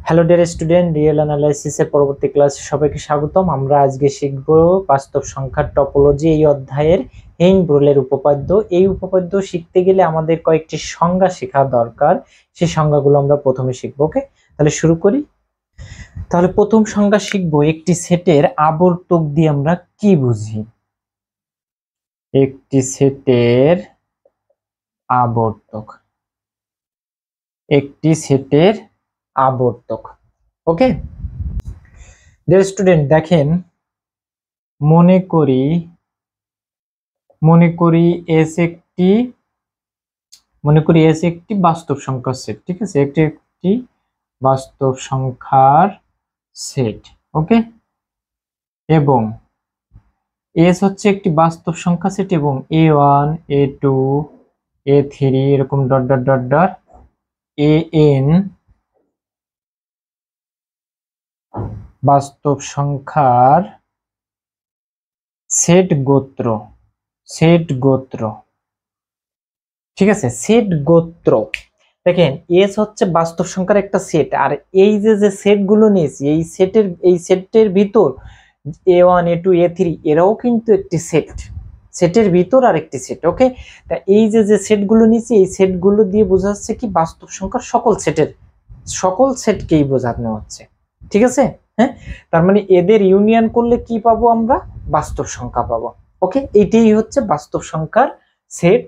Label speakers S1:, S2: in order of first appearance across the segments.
S1: Hello dear student, real অ্যানালাইসিসের পরবর্তী ক্লাসে সবাইকে স্বাগতম। আমরা আজকে শিখব বাস্তব সংখ্যার টপোলজি এই অধ্যায়ের হেইন-ব্রোলের উপপাদ্য। এই উপপাদ্য শিখতে গেলে আমাদের কয়েকটি সংজ্ঞা শেখা দরকার। সেই সংজ্ঞাগুলো আমরা প্রথমে শিখব। ওকে, তাহলে শুরু করি। তাহলে প্রথম সংজ্ঞা শিখব, একটি সেটের আবর্তক দিয়ে আমরা কি বুঝি। একটি সেটের আবর্তক, একটি সেটের আবর্তক। ওকে ডিয়ার স্টুডেন্ট, দেখেন, মনে করি এস একটি বাস্তব সংখ্যার সেট। ঠিক আছে, একটি বাস্তব সংখ্যার সেট। ওকে, এবং এস হচ্ছে একটি বাস্তব সংখ্যা সেট এবং A1 A2 A3 এরকম dot dot dot dot AN বাস্তব সংখ্যার সেট গোত্র। ঠিক আছে, সেট গোত্র। দেখেন, এস হচ্ছে বাস্তব সংখ্যার একটা সেট, আর এই যে সেট গুলো নিয়েছি, এই সেটের ভিতর A1 A2 A3 এরাও কিন্তু একটি সেটের ভিতর আর একটি সেট। ওকে, তা এই যে সেট গুলো নিয়েছি, এই সেট গুলো দিয়ে বোঝা যাচ্ছে কি বাস্তব সংখ্যার সকল সেটকেই বোঝানো হচ্ছে। ঠিক আছে, হ্যাঁ, তার মানে এদের ইউনিয়ন করলে কি পাবো আমরা? বাস্তব সংখ্যা পাবো। ওকে, এইটাই হচ্ছে বাস্তব সংখ্যার সেট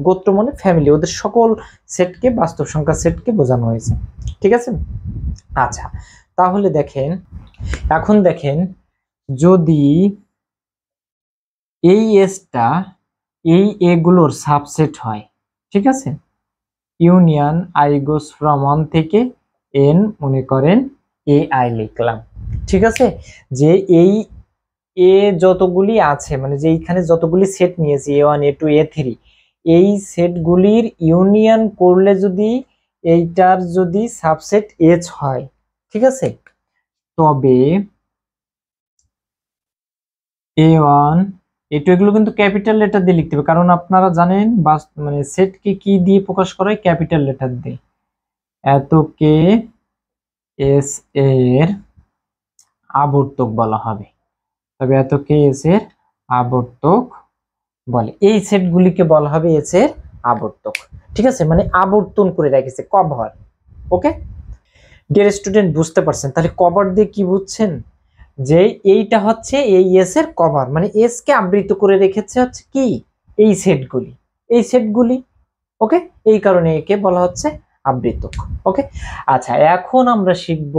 S1: গোত্র মানে ফ্যামিলি, ওদের সকল সেটকে বাস্তব সংখ্যার সেটকে বোঝানো হয়েছে। ঠিক আছে, আচ্ছা, তাহলে এখন দেখেন, যদি এই এসটা এই এ গুলোর সাবসেট হয়, ঠিক আছে, ইউনিয়ন আই গোস ফ্রম 1 থেকে n, মনে করেন এ আই লিখলাম। ঠিক আছে, যে এই এ যতগুলি আছে, মানে যে এইখানে যতগুলি সেট নিয়েছি A1 A2 A3, এই সেটগুলির ইউনিয়ন করলে যদি এইটার যদি সাবসেট H হয়, ঠিক আছে, তবে A1 A2 এগুলো কিন্তু ক্যাপিটাল লেটার দিয়ে লিখতে হবে, কারণ আপনারা জানেন মানে সেটকে কি দিয়ে প্রকাশ করা হয়? ক্যাপিটাল লেটার দিয়ে। এতকে এস এর আবর্তক বলা হবে, তবে এতকে এস এর আবর্তক বলে। এই সেটগুলিকে বলা হবে এস এর আবর্তক। ঠিক আছে, মানে আবর্তন করে রেখেছে, কভার। ওকে ডিয়ার স্টুডেন্ট, বুঝতে পারছেন? তাহলে কভার দিয়ে কি বুঝছেন? যে এইটা হচ্ছে এই এস এর কভার, মানে এস কে আবৃত করে রেখেছে হচ্ছে কি এই সেটগুলি। ওকে, এই কারণে একে বলা হচ্ছে আবৃতক। ওকে, আচ্ছা, এখন আমরা শিখব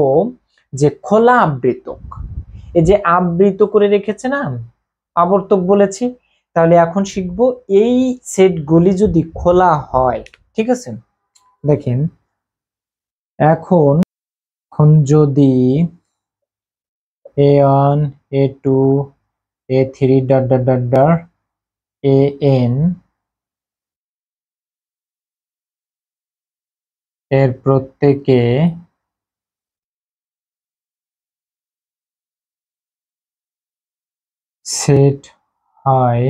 S1: যে খোলা আবৃতক। এই যে আবৃত করে রেখেছে না, আবর্তক বলেছি, তাহলে এখন শিখব এই সেটগুলি যদি খোলা হয়। ঠিক আছে, দেখেন, এখন যদি A1 A2 A3 dot dot dot dot AN এর প্রত্যেকে সেট হয়,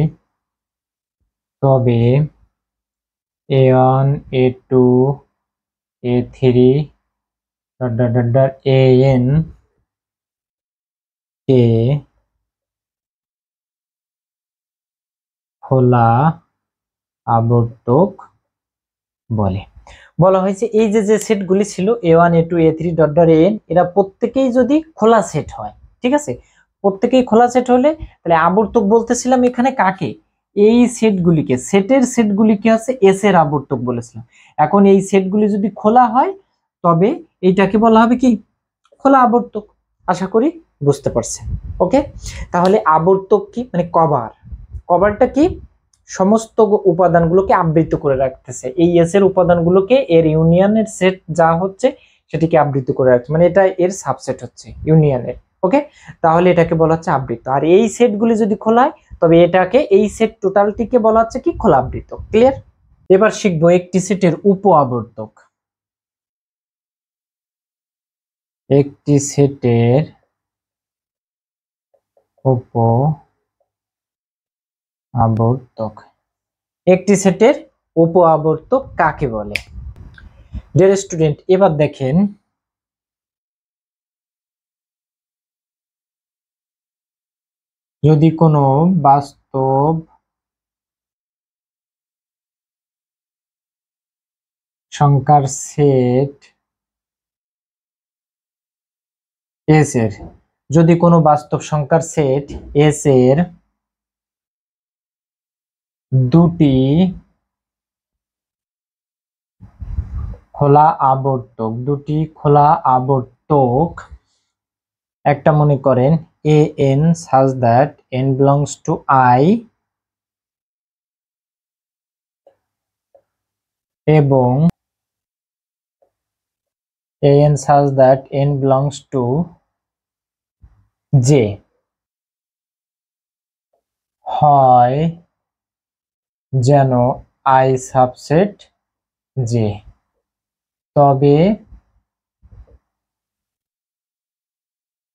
S1: তবে A1 A2 A3 dot dot dot dot AN কে খোলা আবর্তক বলে। বলা হয়েছে এই যে সেটগুলি ছিল A1 A2 A3 dot dot AN, এরা প্রত্যেকেই যদি খোলা সেট হয়, ঠিক আছে, প্রত্যেকেই খোলা সেট হলে তাহলে আবর্তক বলতেছিলাম এখানে কাকে? এই সেটগুলিকে হচ্ছে এস এর আবর্তক বলেছিলাম। এখন এই সেটগুলি যদি খোলা হয়, তবে এইটাকে বলা হবে কি? খোলা আবর্তক। আশা করি বুঝতে পারছেন। ওকে, তাহলে আবর্তক কি? মানে কভারটা কি? সমস্ত উপাদানগুলোকে আবৃত করে রাখতেছে, এই এস এর উপাদানগুলোকে এর ইউনিয়নের সেট যা হচ্ছে সেটিকে আবৃত করে রাখছে, মানে এটা এর সাবসেট হচ্ছে ইউনিয়নের। ওকে, তাহলে এটাকে বলা হচ্ছে আবৃত। আর এই সেটগুলি যদি খোলা হয়, তবে এটাকে, এই সেট টোটালটিকে বলা হচ্ছে কি? খোলা আবৃত। ক্লিয়ার? এবার শিখবো একটি সেটের উপ আবর্তক। একটি সেটের উপ আবর্তক, একটি সেটের উপ আবর্তক কাকে বলে? ডিয়ার স্টুডেন্ট, এবার দেখেন, যদি কোনো বাস্তব সংখ্যার সেট এস এর, যদি কোনো বাস্তব সংখ্যার সেট এস এর দুটি খোলা আবর্তক, একটা মনে করেন A N such that n belongs to I এবং an such that n belongs to j হয় যেন I সাবসেট j, তবে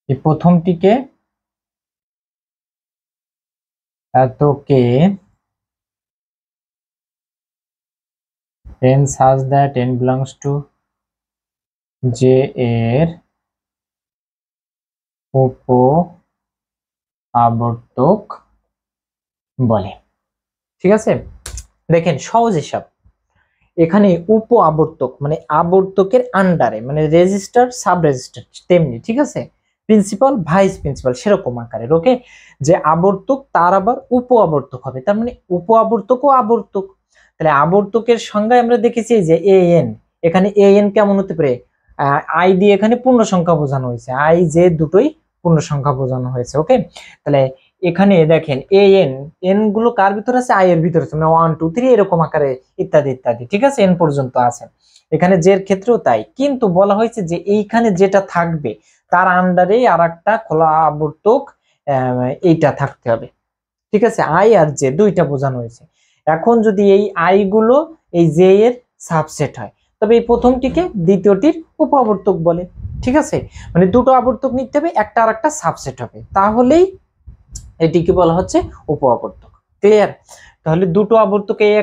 S1: এই প্রথমটিকে এতকে n such that n belongs to j এর উপ আবর্তক বলে। ঠিক আছে, দেখেন সহজ হিসাব। এখানে উপ আবর্তক মানে আবর্তকের আন্ডারে, মানে রেজিস্টার সাব রেজিস্টার তেমনি, ঠিক আছে, প্রিন্সিপাল ভাইস প্রিন্সিপাল সেরকম আকারের। ওকে, যে আবর্তক তার আবার উপ আবর্তক হবে, তার মানে উপ আবর্তক ও আবর্তক। তাহলে আবর্তকের সংজ্ঞায় আমরা দেখেছি যে এ এন, এখানে এ এন কেমন হতে পারে, আই দিয়ে এখানে পূর্ণ সংখ্যা বোঝানো হয়েছে, আই জে দুটোই পূর্ণ সংখ্যা বোঝানো হয়েছে। ওকে, তাহলে এখানে দেখেন এ এন, এন গুলো কার ভিতরে আছে, আই এর ভিতরে আছে, মানে 1 2 3 এরকম আকারে ইত্যাদি ইত্যাদি, ঠিক আছে, এন পর্যন্ত আছে। এখানে জের ক্ষেত্রেও তাই, কিন্তু বলা হয়েছে যে এইখানে যেটা থাকবে তার আন্ডারে আর একটা খোলা আবর্তক এইটা থাকতে হবে, ঠিক আছে, আই আর জে দুইটা বোঝানো হয়েছে। এখন যদি এই আই গুলো এই জে এর সাবসেট হয়, তবে এই প্রথমটিকে দ্বিতীয়টির উপ আবর্তক বলে। ঠিক আছে, মানে দুটো আবর্তক নিতে হবে, একটা আর একটা সাবসেট হবে, তাহলেই এটিকে বলা হচ্ছে উপ আবর্তক। ক্লিয়ার? তাহলে দুটো আবর্তক এই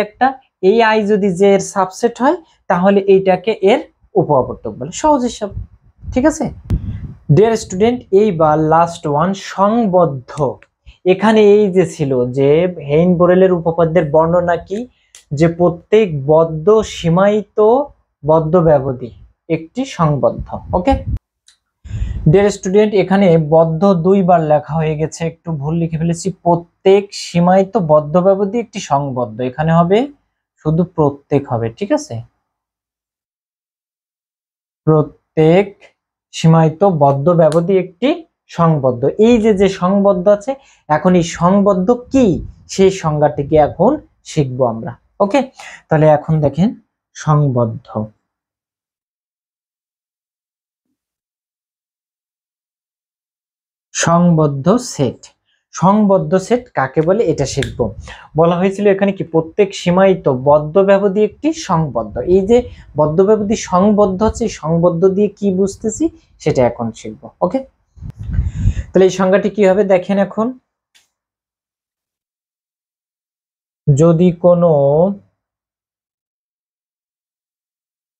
S1: একটা এই আই যদি জে এর সাবসেট হয় তাহলে এইটাকে এর উপ আবর্তক বলে। সহজ হিসাব, ঠিক আছে। ডিয়ার স্টুডেন্ট, এইবার লাস্ট ওয়ান, সংবদ্ধ। এখানে এই যে ছিল যে হেইন-বোরেলের উপপাদ্যের বর্ণনা কি, যে প্রত্যেক বদ্ধ সীমায়িত বদ্ধ ব্যবধি একটি সংবদ্ধ। ওকে ডিয়ার স্টুডেন্ট, এখানে বদ্ধ দুইবার লেখা হয়ে গেছে, একটু ভুল লিখে ফেলেছি। প্রত্যেক সীমায়িত বদ্ধ ব্যবধি একটি সংবদ্ধ, এখানে হবে শুধু প্রত্যেক হবে, ঠিক আছে, প্রত্যেক সীমায়িত বদ্ধ ব্যবধি একটি সংবদ্ধ। এই যে সংবদ্ধ আছে, এখন এই সংবদ্ধ কি সেই সংজ্ঞাটিকে এখন শিখবো আমরা। ওকে, তাহলে এখন দেখেন সংবদ্ধ। সংবদ্ধ সেট, সংবদ্ধ সেট কাকে বলে এটা শিখবো। বলা হয়েছিল এখানে কি প্রত্যেক সীমায়িত বদ্ধ ব্যবধি একটি সংবদ্ধ। এই যে বদ্ধ ব্যবধি সংবদ্ধ হচ্ছে, সংবদ্ধ দিয়ে কি বুঝতেছি সেটা এখন শিখবো। ওকে, তাহলে এই সংজ্ঞাটি কি হবে দেখেন এখন, যদি কোনো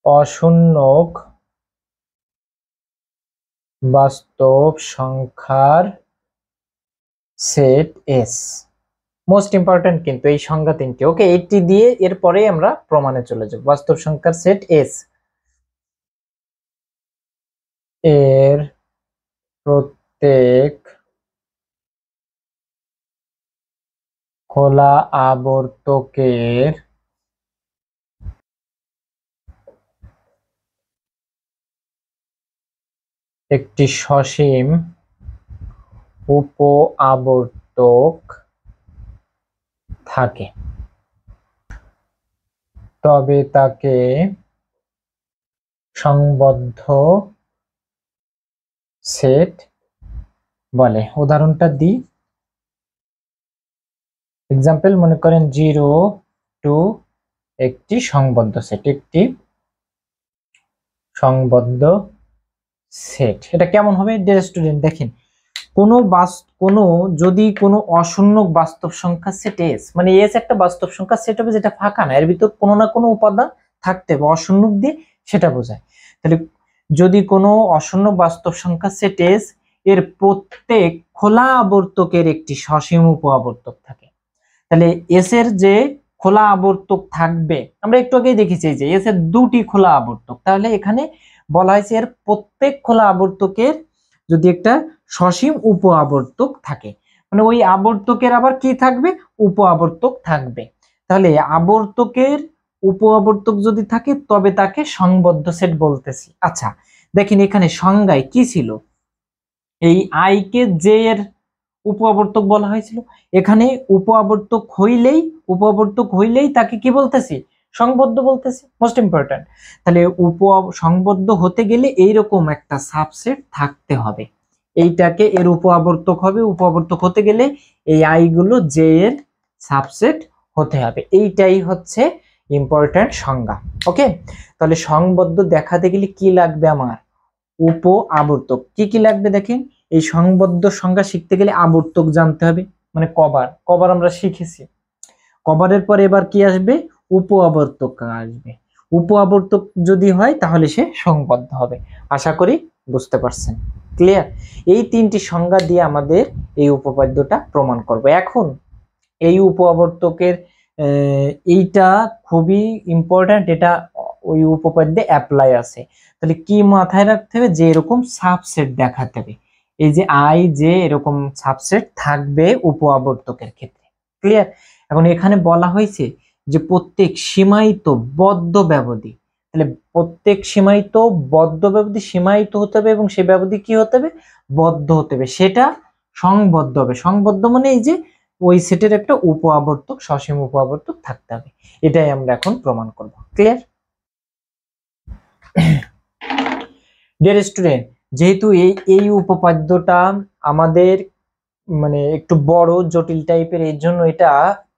S1: অশূন্যক বাস্তব সংখ্যার সেট এস, মোস্ট ইম্পর্টেন্ট কিন্তু এই সংজ্ঞা তিনটি। ওকে, এইটি দিয়ে এরপরে আমরা প্রমাণে চলে যাব। বাস্তব সংখ্যার সেট এস এর প্রত্যেক খোলা আবর্তকের একটি সসীম উপ আবর্তক থাকে, তবে তাকে সংবদ্ধ সেট বলে। উদাহরণটা দিই, এক্সাম্পল মনে করেন 0 2 একটি সংবদ্ধ সেট, একটি সংবদ্ধ সেট। এটা কেমন হবে ডিয়ার স্টুডেন্ট, দেখেন কোনো যদি কোনো অশূন্যক বাস্তব সংখ্যা সেট এস, মানে এস একটা বাস্তব সংখ্যা সেট হবে যেটা ফাঁকা না, এর ভিতর কোনো না কোনো উপাদান থাকতে হবে, অশূন্যক দিয়ে সেটা বোঝায়। তাহলে যদি কোনো অশূন্য বাস্তব সংখ্যা সেট এস এর প্রত্যেক খোলা আবর্তকের একটি সসীম উপ আবর্তক থাকে। তাহলে এস এর যে খোলা আবর্তক থাকবে, আমরা একটু আগেই দেখেছি যে এস এর দুটি খোলা আবর্তক, তাহলে এখানে বলা হয়েছে এর প্রত্যেক খোলা আবর্তকের যদি একটা সসীম উপ আবর্তক থাকে, মানে ওই আবর্তকের আবার কি থাকবে, উপ আবর্তক থাকবে। তাহলে আবর্তকের উপ আবর্তক যদি থাকে তবে তাকে সংবদ্ধ সেট বলতেছি। আচ্ছা দেখেন এখানে সংজ্ঞায় কি ছিল, এই আই কে জে এর উপ আবর্তক বলা হয়েছিল। এখানে উপ আবর্তক হইলেই তাকে কি বলতেছি, সংবদ্ধ বলতেছি, মোস্ট ইম্পর্টেন্ট। তাহলে সংবদ্ধ হতে গেলে এইরকম একটা সাবসেট থাকতে হবে, এইটাকে এর উপ আবর্তক হবে, উপ আবর্তক হতে গেলে এই আই গুলো জে এর সাবসেট হতে হবে, এইটাই হচ্ছে ইম্পর্টেন্ট সংজ্ঞা। ওকে, তাহলে সংবদ্ধ দেখাতে গেলে কি লাগবে, আমার উপ আবর্তক কি কি লাগবে দেখেন। এই সংবদ্ধ সংজ্ঞা শিখতে গেলে আবর্তক জানতে হবে, মানে কভার আমরা শিখেছি। কভারের পরে এবার কি আসবে, উপ আবর্তক আসবে। উপ আবর্তক যদি হয় তাহলে সে সংবদ্ধ হবে। আশা করি বুঝতে পারছেন, ক্লিয়ার। এই তিনটি সংজ্ঞা দিয়ে আমাদের এই উপপাদ্যটা প্রমাণ করব। এখন এই উপ আবর্তকের এইটা খুবই ইম্পর্টেন্ট, এটা ওই উপপাদ্যে অ্যাপ্লাই আছে। তাহলে কি মাথায় রাখতে হবে, যে এরকম সাবসেট দেখাতে হবে, এই যে আই যে এরকম সাবসেট থাকবে উপ আবর্তকের ক্ষেত্রে, ক্লিয়ার। এখন এখানে বলা হয়েছে যে প্রত্যেক সীমায়িত বদ্ধ ব্যবধি, তাহলে প্রত্যেক সীমায়িত বদ্ধ ব্যবধি সীমায়িত হতে হবে এবং সেই ব্যবধি কি হতে হবে, বদ্ধ হতে হবে, সেটা সংবদ্ধ হবে। সংবদ্ধ মানে এই যে ওই সেটের একটা উপ আবর্তক, সসীম উপ আবর্তক থাকতে হবে, এটাই আমরা এখন প্রমাণ করব, ক্লিয়ার। ডিয়ার স্টুডেন্ট, যেহেতু এই উপপাদ্যটা আমাদের মানে একটু বড় জটিল টাইপের, এর জন্য এটা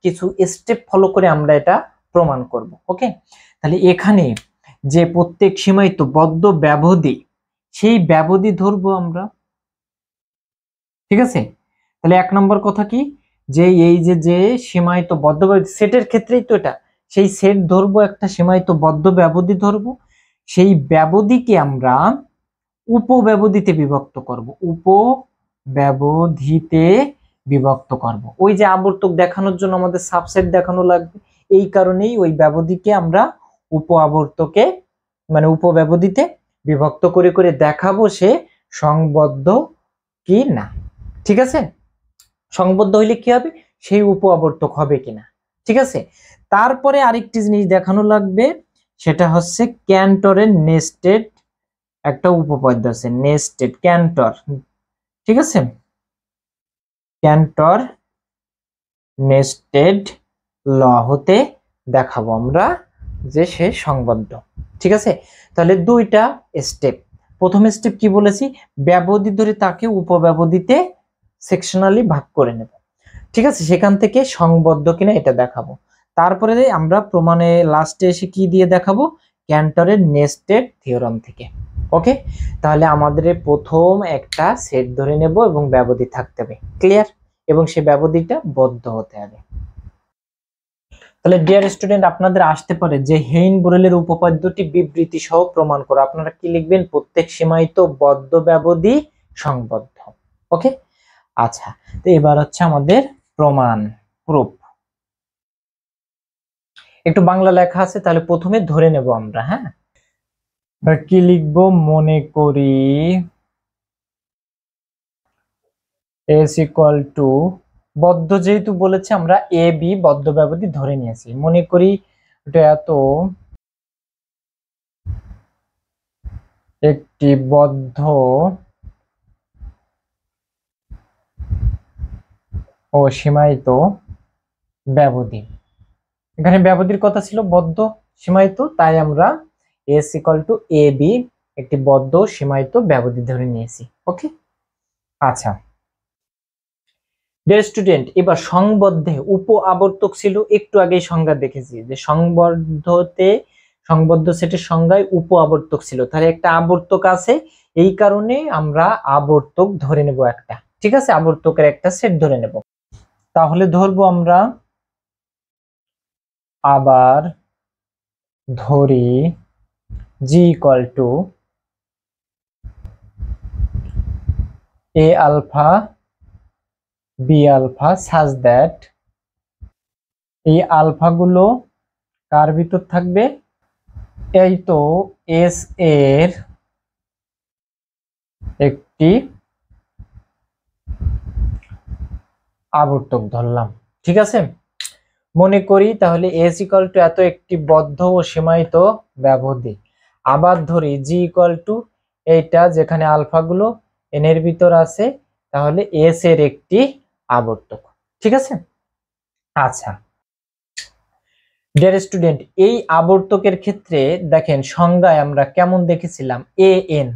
S1: কিছু স্টেপ ফলো করে আমরা এটা প্রমাণ করব। ওকে, তাহলে এখানে যে প্রত্যেক সীমায়িত বদ্ধ ব্যবধি, সেই ব্যবধি ধরবো আমরা, ঠিক আছে। তাহলে এক নম্বর কথা কি, যে এই যে সীমায়িত বদ্ধ সেটের ক্ষেত্রেই তো এটা, সেই সেট ধরবো, একটা সীমায়িত বদ্ধ ব্যবধি ধরবো, সেই ব্যবধিকে আমরা উপব্যবধিতে বিভক্ত করব, উপব্যবধিতে বিভক্ত করব। ওই যে আবর্তক দেখানোর জন্য আমাদের সাবসেট দেখানো লাগবে, এই কারণেই ওই ব্যবধিকে আমরা উপ আবর্তকে মানে উপব্যবধিতে বিভক্ত করে করে দেখাবো সে সংবদ্ধ কি না, ঠিক আছে। সংবদ্ধ হইলে কি হবে, সেই উপ আবর্তক হবে কিনা, ঠিক আছে। তারপরে আরেকটি জিনিস দেখানো লাগবে, সেটা হচ্ছে ক্যান্টরের নেস্টেড একটা উপপাদ্য আছে, নেস্টেড ক্যান্টর, ঠিক আছে। ক্যান্টর নেস্টেড ল হতে দেখাবো আমরা যে সে সংবদ্ধ, ঠিক আছে। তাহলে দুইটা স্টেপ। প্রথম স্টেপ কি বলেছি, ব্যবধি ধরে তাকে উপব্যবধিতে সেকশনালি ভাগ করে নেব, ঠিক আছে, সেখান থেকে সংবদ্ধ কিনা এটা দেখাবো। তারপরে আমরা প্রমাণে লাস্টে এসে কি দিয়ে দেখাবো, ক্যান্টরের নেস্টেড থিওরাম থেকে। ওকে, তাহলে আমাদের প্রথম একটা সেট ধরে নেব এবং ব্যবধি থাকতে হবে, ক্লিয়ার, এবং সে ব্যবধিটা বদ্ধ হতে হবে। তাহলে ডিয়ার স্টুডেন্ট, আপনাদের আসতে পারে যে হেইন-বোরেলের উপপাদ্যটি বিবৃতি সহ প্রমাণ করো, আপনারা কি লিখবেন, প্রত্যেক সীমায়িত বদ্ধ ব্যবধি সংবদ্ধ। ওকে, আচ্ছা, তো এবার হচ্ছে আমাদের প্রমাণ, প্রুফ। একটু বাংলা লেখা আছে, তাহলে প্রথমে ধরে নেব আমরা। হ্যাঁ, কি লিখবো, মনে করি S ইকুয়াল টু, বদ্ধ যেহেতু বলেছে আমরা এ বি বদ্ধ ব্যবধি ধরে নিয়েছি, মনে করি এটা এত একটি বদ্ধ ও সীমায়িত ব্যবধি। এখানে ব্যবধির কথা ছিল বদ্ধ সীমায়িত, তাই আমরা S equal to A B একটি বদ্ধ সীমায়িত ব্যবধি ধরে নিয়েছি। ওকে, আচ্ছা ডিয়ার স্টুডেন্ট, এবার সংবদ্ধে উপ আবর্তক ছিল, একটু আগে সংজ্ঞা দেখেছি যে সংবদ্ধ সেটের সংজ্ঞায় উপ আবর্তক ছিল, তাহলে একটা আবর্তক আছে, এই কারণে আমরা আবর্তক ধরে নেব একটা, ঠিক আছে, আবর্তকের একটা সেট ধরে নেব। তাহলে ধরবো আমরা, আবার ধরি G equal to A alpha B alpha such that এই আলফা গুলো কার ভিতর থাকবে, এই তো এস এর একটি আবর্তক ধরলাম। ঠিক আছে, মনে করি তাহলে এস ইকুয়াল টু এত একটি বদ্ধ ও সীমায়িত ব্যবধি। আবার ধরি জি ইকুয়াল টু এইটা, যেখানে আলফা গুলো এন এর ভিতর আছে, তাহলে এস এর একটি আবর্তক। ঠিক আছে, আচ্ছা ডিয়ার স্টুডেন্ট, এই আবর্তকের ক্ষেত্রে দেখেন সংজ্ঞায় আমরা কেমন দেখেছিলাম, এ এন,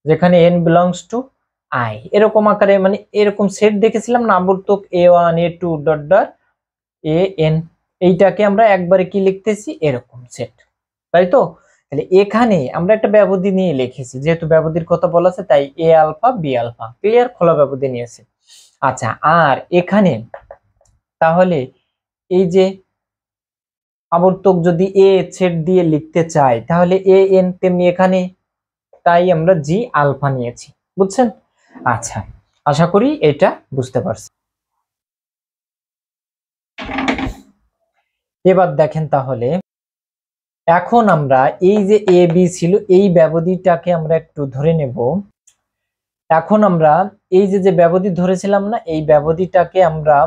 S1: যেখানে এন বিলংস টু আই, এরকম আকারে মানে এরকম সেট দেখেছিলাম না, আবর্তক A one A two dot dot A N, এইটাকে আমরা একবারে কি লিখতেছি, এরকম সেট, তাই তো। তাহলে এখানে আমরা একটা ব্যবধি নিয়ে লিখেছি, যেহেতু ব্যবধির কথা বলা আছে তাই এ আলফা বি আলফা, ক্লিয়ার, খোলা ব্যবধি নিয়েছে। আচ্ছা, আর এখানে তাহলে এই যে আবর্তক যদি এ সেট দিয়ে লিখতে চাই, তাহলে এ এন, তেমনি এখানে তাই আমরা জি আলফা নিয়েছি, বুঝছেন। আচ্ছা, আশা করি এটা বুঝতে পারছি। এবার দেখেন তাহলে এখন আমরা এই যে এ বি ছিল, এই ব্যবধিটাকে আমরা একটু ধরে নেব। এখন আমরা এই যে ব্যবধি ধরেছিলাম না, এই ব্যবধিটাকে আমরা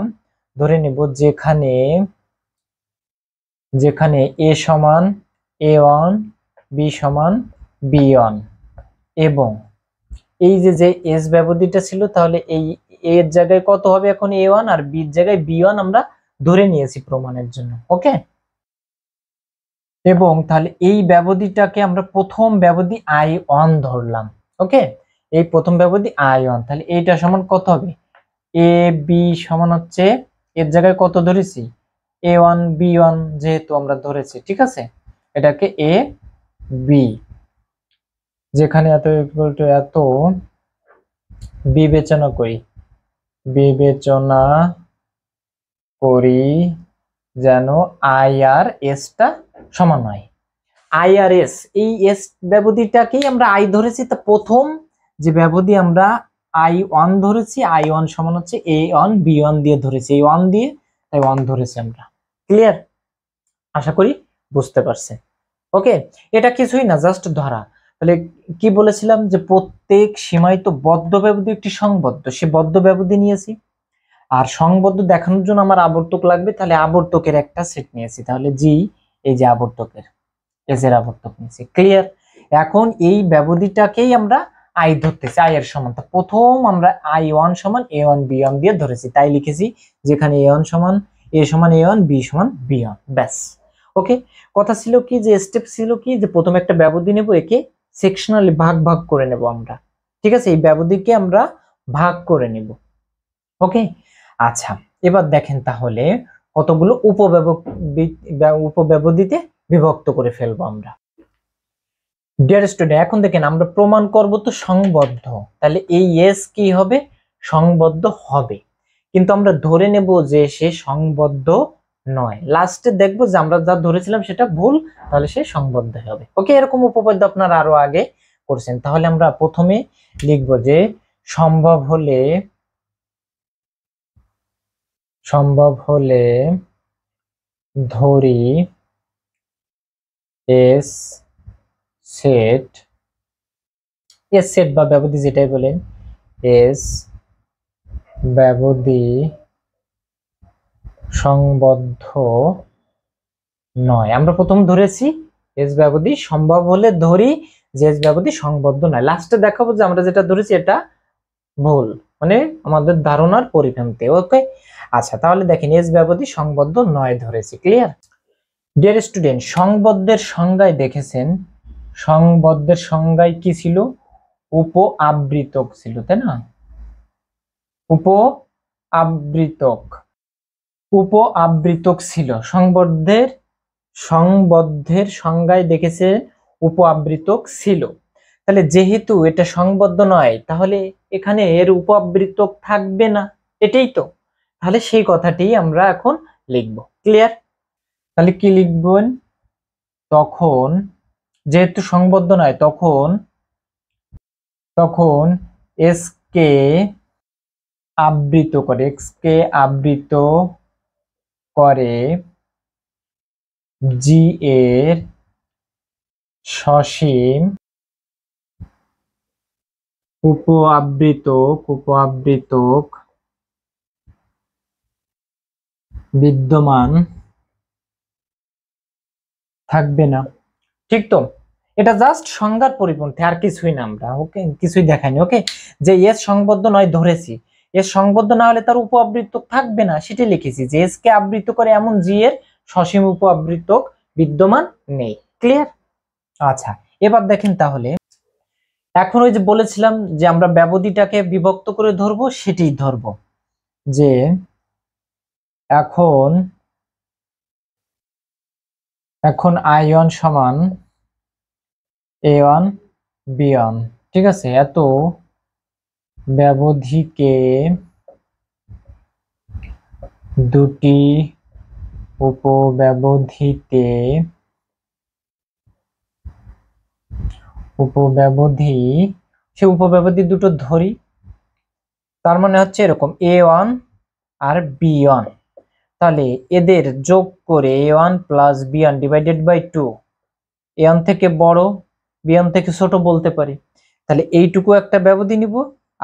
S1: ধরে নেব যেখানে যেখানে এ সমান এ ওয়ান, বি সমান বি ওয়ান, এবং এই যে এস ব্যবধিটা ছিল, তাহলে এই এর জায়গায় কত হবে এখন এ ওয়ান, আর বির জায়গায় বি ওয়ান আমরা ধরে নিয়েছি প্রমাণের জন্য, ওকে। এবং তাহলে এই ব্যবধিটাকে আমরা প্রথম ব্যবধি আই ওয়ান ধরলাম, ওকে। এই প্রথম ব্যবধি আই ওয়ান, তাহলে এইটা সমান কত হবে, এ বি সমান হচ্ছে এর জায়গায় কত ধরেছি, এ ওয়ান বি ওয়ান যেহেতু আমরা ধরেছি, ঠিক আছে, এটাকে এ বি, যেখানে এত ইকুয়াল টু এত বিবেচনা করি যেন আই আর এসটা সমান হয়। আই আর এস, এই এস ব্যবধিটাকেই আমরা আই ধরেছি, তা প্রথম যে ব্যবধি আমরা আই ওয়ান ধরেছি, আই ওয়ান সমান হচ্ছে এ ওয়ান বি ওয়ান দিয়ে ধরেছি, এই ওয়ান দিয়ে তাই ওয়ান ধরেছি আমরা, ক্লিয়ার, আশা করি বুঝতে পারছে, ওকে। এটা কিছুই না, জাস্ট ধরা। তাহলে কি বলেছিলাম যে প্রত্যেক সীমায়িত বদ্ধ ব্যবধি একটি সংবদ্ধ, সে বদ্ধ ব্যবধি নিয়েছি, আর সংবদ্ধ দেখানোর জন্য আমার আবর্তক লাগবে, তাহলে আবর্তকের একটা সেট নিয়েছি, তাহলে জি এই যে আবর্তকের এস এর আবর্তক নিয়েছি, ক্লিয়ার। এখন এই ব্যবধিটাকেই আমরা আই ধরতেছি, আই এর সমান, তো প্রথম আমরা আই ওয়ান সমান এ ওয়ান বি ওয়ান দিয়ে ধরেছি, তাই লিখেছি যেখানে এ ওয়ান সমান এ সমান এ ওয়ান, বি সমান বি ওয়ান, ব্যাস, ওকে। কথা ছিল কি, যে স্টেপ ছিল কি, যে প্রথমে একটা ব্যবধি নেব, একে সেকশনালি ভাগ ভাগ করে নেব আমরা, ঠিক আছে, এই ব্যবধিকে আমরা ভাগ করে নেব, ওকে। আচ্ছা, এবার দেখেন তাহলে কতগুলো উপব্যবধিতে বিভক্ত করে ফেলবো আমরা। ডিয়ার স্টুডেন্ট, এখন দেখেন আমরা প্রমাণ করব তো সংবদ্ধ, তাহলে এই এস কি হবে, সংবদ্ধ হবে, কিন্তু আমরা ধরে নেব যে সে সংবদ্ধ নয়, লাস্টে দেখবো যে আমরা যা ধরেছিলাম সেটা ভুল, তাহলে সে সংবদ্ধ হবে, ওকে। এরকম উপপাদ্য আপনারা আরো আগে করছেন। তাহলে আমরা প্রথমে লিখবো যে সম্ভব হলে ধরি এস সেট বা ব্যবধি যেটাই বলেন, এস ব্যবধি সংবদ্ধ নয়। আমরা প্রথম ধরেছি এস ব্যবধি, সম্ভব হলে ধরি যে এস ব্যবধি সংবদ্ধ নয়, লাস্টে দেখাবো যে আমরা যেটা ধরেছি এটা ভুল, মানে আমাদের ধারণার পরিপন্থী, ওকে। আচ্ছা, তাহলে দেখেন এস ব্যবধি সংবদ্ধ নয় ধরেছি, ক্লিয়ার। ডিয়ার স্টুডেন্ট, সংবদ্ধের সংজ্ঞায় দেখেছেন, সংবদ্ধের সংজ্ঞায় কি ছিল, উপ আবৃতক ছিল, তাই না, উপ আবৃতক ছিল সংবদ্ধের সংজ্ঞায় দেখেছে উপ আবৃতক ছিল। তাহলে যেহেতু এটা সংবদ্ধ নয়, তাহলে এখানে এর উপ আবৃতক থাকবে না, এটাই তো, তাহলে সেই কথাটি আমরা এখন লিখব, ক্লিয়ার। তাহলে কি লিখবেন, তখন যেহেতু সংবদ্ধ নয়, তখন এস কে আবৃত করে, এক্স কে আবৃত করে জি এর সসীম উপ-আবৃতক বিদ্যমান থাকবে না। ঠিক তো? এটা জাস্ট সংজ্ঞার পরিপন্থী, আর কিছুই না, আমরা ওকে কিছুই দেখাইনি। ওকে, যে এস সংবদ্ধ নয় ধরেছি, এস সংবদ্ধ না হলে তার উপ-আবৃতক থাকবে না, সেটা লিখেছি যে এস কে আবৃত করে এমন জি এর সসীম উপ-আবৃতক বিদ্যমান নেই। ক্লিয়ার? আচ্ছা, এবার দেখেন তাহলে, এখন ওই যে বলেছিলাম যে আমরা ব্যবধিটাকে বিভক্ত করে ধরবো, সেটাই ধরবো যে এখন আই1 সমান a1 b1। ঠিক আছে, এত ব্যবধিকে দুটি উপব্যবধি সে উপব্যবধি দুটো ধরি, তার মানে হচ্ছে এরকম a1 আর b1, তাহলে এদের যোগ করে a1 plus b1 divided by 2, a1 থেকে বড় b1 থেকে ছোট বলতে পারি। তাহলে এইটুকু একটা ব্যবধি নিব,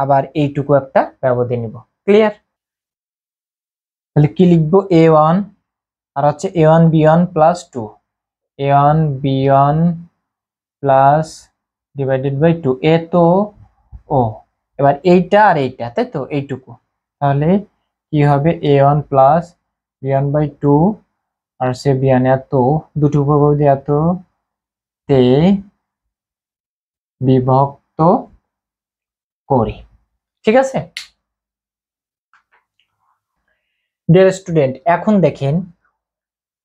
S1: আবার এইটুকু একটা ব্যবধি নিব। ক্লিয়ার? তাহলে কি লিখবো? a1 আর হচ্ছে a1 b1 plus 2, a1 b1 plus divided by 2, এ তো ও, এবার এইটা আর এইটা, তাই তো, এইটুকু। তাহলে কি হবে? a1 plus b1 by 2 R say b1, এত দুটো উপব্যবধি এত তে বিভক্ত করি। ঠিক আছে ডিয়ার স্টুডেন্ট, এখন দেখেন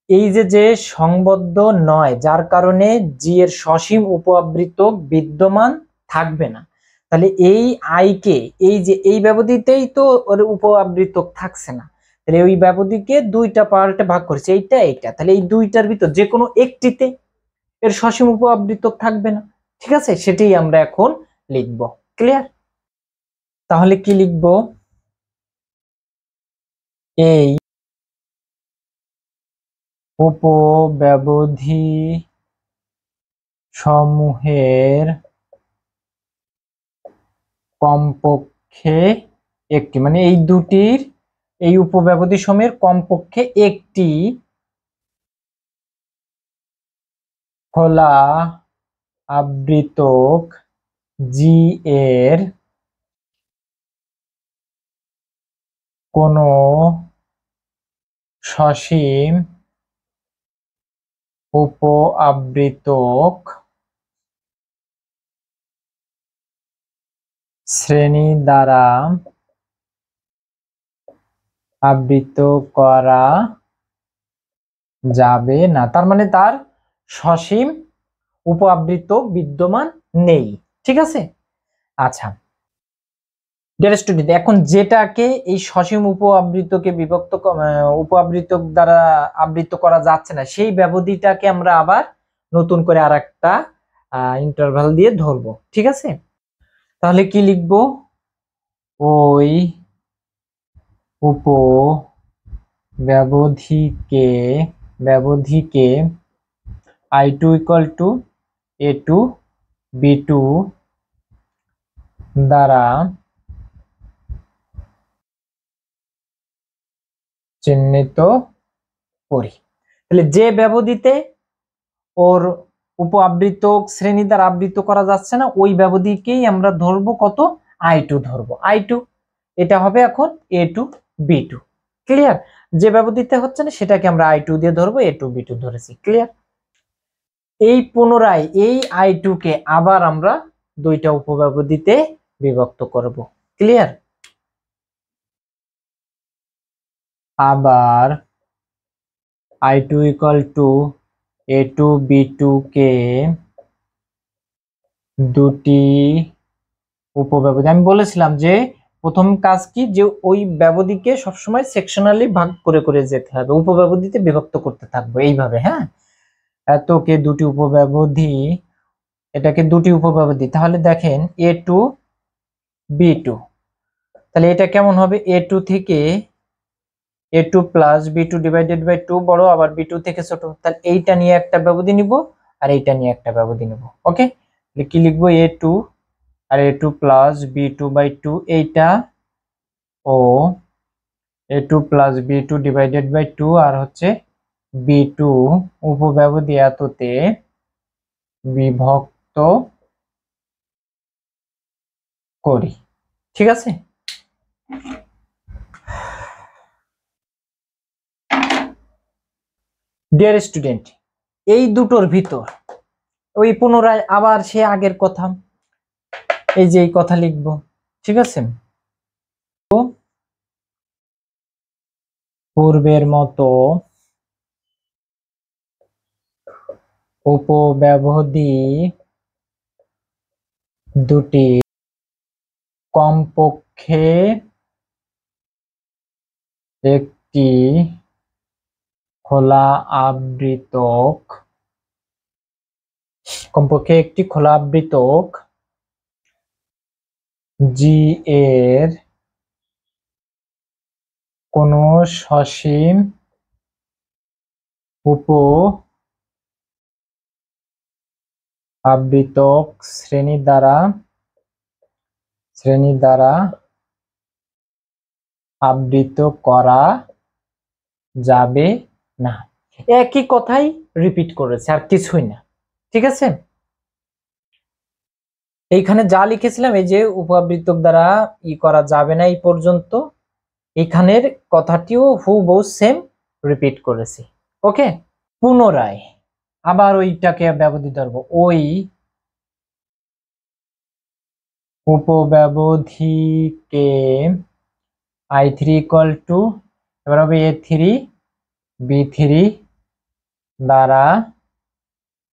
S1: এই যে সংবদ্ধ নয়, যার কারণে জি এর সসীম উপ-আবৃতক বিদ্যমান থাকবে না, তাহলে এই আই কে এই যে এই ব্যবধিতেই তো ওর উপ-আবৃতক থাকছে না, তাহলে ওই ব্যবধিকে দুইটা পার্টে ভাগ করেছে, এইটা এইটা, তাহলে এই দুইটার ভিতর যে কোনো একটিতে এর সসীম উপ-আবৃতক থাকবে না। ঠিক আছে, সেটাই আমরা এখন লিখব। ক্লিয়ার? তাহলে কি লিখব? এই উপব্যবধি সমূহের কমপক্ষে একটি, মানে এই দুটির, এই উপব্যবধি সমূহের কমপক্ষে একটি খোলা আবৃতক জি এর কোনো সসীম উপ-আবৃতক শ্রেণী দ্বারা আবৃত করা যাবে না। তার মানে তার সসীম উপ-আবৃতক বিদ্যমান নেই। ঠিক আছে? আচ্ছা ডিয়ার স্টুডেন্ট, এখন যেটাকে এই সসীম উপ-আবৃতকে উপ-আবৃতক দ্বারা আবৃত করা যাচ্ছে না, সেই ব্যবধিটাকে আমরা আবার নতুন করে আরেকটা ইন্টারভাল দিয়ে ধরবো। ঠিক আছে, তাহলে কি লিখবো? ওই ব্যবধিকে I2 equal to A2 B2 দ্বারা চিহ্নিত করি। তাহলে যে ব্যবধিতে ওর উপ-আবৃতক শ্রেণী দ্বারা আবৃত করা যাচ্ছে না, ওই ব্যবধিকেই আমরা ধরবো কত? I2 ধরবো। I2 এটা হবে এখন A2 B2। ক্লিয়ার? যে ব্যবধিতে হচ্ছে না সেটাকে আমরা I2 দিয়ে ধরবো, A2 B2 ধরেছি। ক্লিয়ার? এই পুনরায় এই I2 কে আবার আমরা দুইটা উপব্যবধিতে বিভক্ত করব। ক্লিয়ার? আবার I2 equal to A2 B2 কে দুটি উপব্যবধি, আমি বলেছিলাম যে প্রথম কাজ কি, যে ওই ব্যবধিকে সবসময় সেকশনালি ভাগ করে করে যেতে হবে, উপব্যবধিতে বিভক্ত করতে থাকবো এইভাবে। হ্যাঁ, এতকে দুটি উপব্যবধি, এটাকে দুটি উপব্যবধি, তাহলে দেখেন A2 B2 তাহলে এটা কেমন হবে, a2 থেকে a2 plus b2 divided by 2 বড়, আবার b2 থেকে ছোট। তাহলে এইটা নিয়ে একটা ব্যবধি নিব আর এইটা নিয়ে একটা ব্যবধি নিব। ওকে, তাহলে কি লিখবো, a2 R a2 plus b2 by 2 এইটা, ও a2 plus b2 divided by 2 আর হচ্ছে b2 উপব্যবধি এততে বিভক্ত করি। ঠিক আছে, ডিয়ার স্টুডেন্ট, এই দুটোর ভিতর ওই পুনরায় আবার সে আগের কথা, এই যে এই কথা লিখবো। ঠিক আছে, তো পূর্বের মতো উপব্যবধি দুটি কমপক্ষে একটি খোলা আবৃতক, কমপক্ষে একটি খোলা আবৃতক জি এর কোন সসীম উপ আবৃতক শ্রেণী দ্বারা আবৃত করা যাবে না। একই কথাই রিপিট করেছে, আর কিছুই না। ঠিক আছে, এইখানে যা লিখেছিলাম, এই যে উপাবৃতক দ্বারা করা যাবে না এই পর্যন্ত, এখানের কথাটিও হুবহু সেম রিপিট করেছি। ওকে, পুনরায় আবার ওইটাকে ব্যবধি ধরবো, ওই উপব্যবধিকে I3 ইকুয়াল টু, এবার হবে A3 B3 দ্বারা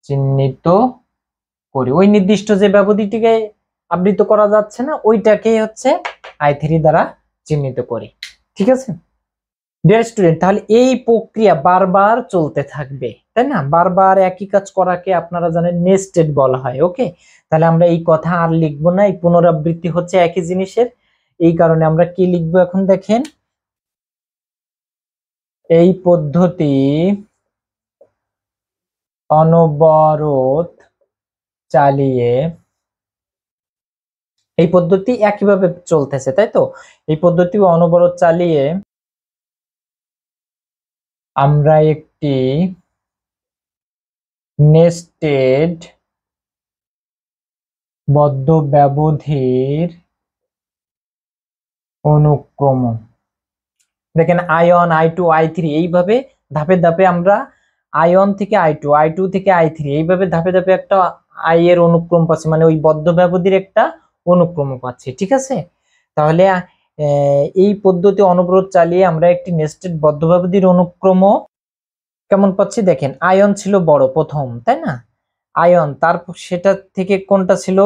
S1: চিহ্নিত করি। ওই নির্দিষ্ট যে ব্যবধিটিকে আবৃত করা যাচ্ছে না, ওইটাকে হচ্ছে I3 দ্বারা চিহ্নিত করি। ঠিক আছে ডিয়ার স্টুডেন্ট, তাহলে এই প্রক্রিয়া বারবার চলতে থাকবে, তাই না? বারবার একই কাজ করাকে আপনারা জানেন নেস্টেড বলা হয়। ওকে, তাহলে আমরা এই কথা আর লিখবো না, এই পুনরাবৃত্তি হচ্ছে একই জিনিসের। এই কারণে আমরা কি লিখবো এখন দেখেন, এই পদ্ধতি অনবরত চালিয়ে, এই পদ্ধতি একইভাবে চলতেছে, তাই তো? এই পদ্ধতি অনবরত চালিয়ে আমরা একটি নেস্টেড বদ্ধ ব্যবধির অনুক্রম, দেখেন I1 I2 I3 এইভাবে ধাপে ধাপে আমরা I1 থেকে I2 I2 থেকে I3 এইভাবে ধাপে ধাপে একটা I এর অনুক্রম পাচ্ছি, মানে ওই বদ্ধ ব্যবধির একটা অনুক্রম পাচ্ছি। ঠিক আছে, তাহলে এই পদ্ধতি অনবরত চালিয়ে আমরা একটি নেস্টেড বদ্ধ ব্যবধির অনুক্রম কেমন পাচ্ছি দেখেন, I1 ছিল বড় প্রথম, তাই না? I1, তারপর সেটা থেকে কোনটা ছিল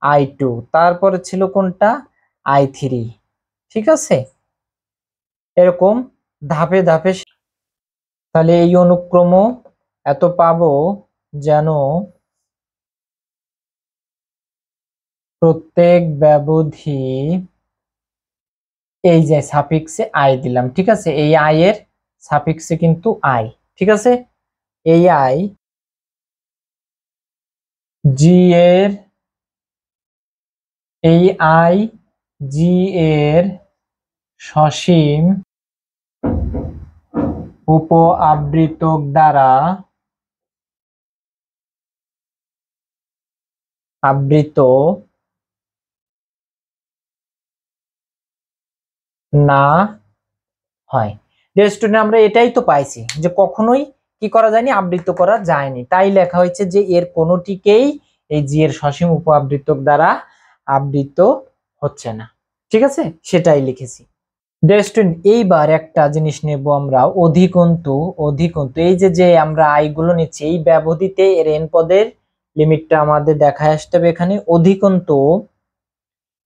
S1: I2, তারপরে ছিল কোনটা I3। ঠিক আছে, এরকম ধাপে ধাপে। তাহলে এই অনুক্রম এত পাবো যেন প্রত্যেক ব্যবধি, এই যে সাফিক্সে আই দিলাম, ঠিক আছে, এই আই এর সাফিক্সে কিন্তু আই, ঠিক আছে, এই আই জি এর, এই আই জি এর সসীম উপ আবৃতক দ্বারা আবৃত না হয়। স্টুডেন্ট, আমরা এটাই তো পাইছি যে কখনোই কি করা যায়নি, আবৃত করা যায়নি, তাই লেখা হয়েছে যে এর কোনোটিকেই এই জি এর সসীম উপ আবৃতক দ্বারা আবৃত হচ্ছে না। ঠিক আছে, সেটাই লিখেছি। স্টুডেন্ট, এইবার একটা জিনিস নেব আমরা, অধিকন্তু। এই যে আমরা আই গুলো নিচ্ছি, এই ব্যবধিতে এর এন পদের লিমিটটা আমাদের দেখায় আসতে হবে এখানে। অধিকন্তু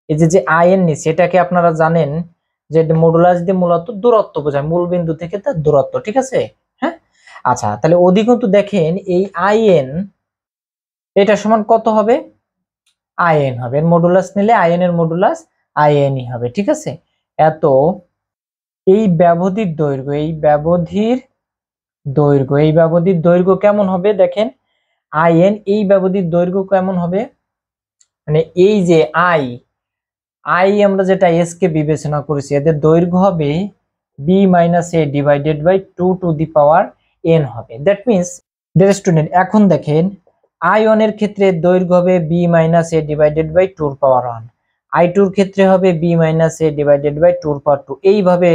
S1: এই যে আই এন নিচ্ছি, এটাকে আপনারা জানেন যে মডুলাস দিয়ে মূলত দূরত্ব বোঝায়, মূল বিন্দু থেকে তার দূরত্ব। ঠিক আছে, হ্যাঁ, আচ্ছা, তাহলে অধিকন্তু দেখেন এই আই এন, এটা সমান কত হবে, আই এন হবে, এর মডুলাস নিলে আই এন এর মডুলাস আইএনই হবে, ঠিক আছে। এত এই ব্যবধির দৈর্ঘ্য, এই ব্যবধির দৈর্ঘ্য কেমন হবে দেখেন, আইএন এই ব্যবধির দৈর্ঘ্য কেমন হবে, মানে এই যে আই আমরা যেটা এস কে বিবেচনা করেছি, এদের দৈর্ঘ্য হবে B minus A divided by 2 to the power N হবে। দ্যাট মিনস ডিয়ার স্টুডেন্ট, এখন দেখেন I1 এর ক্ষেত্রে দৈর্ঘ্য হবে B minus A divided by 2 power 1, I2 এর ক্ষেত্রে হবে B minus A divided by 2 power 2। এইভাবে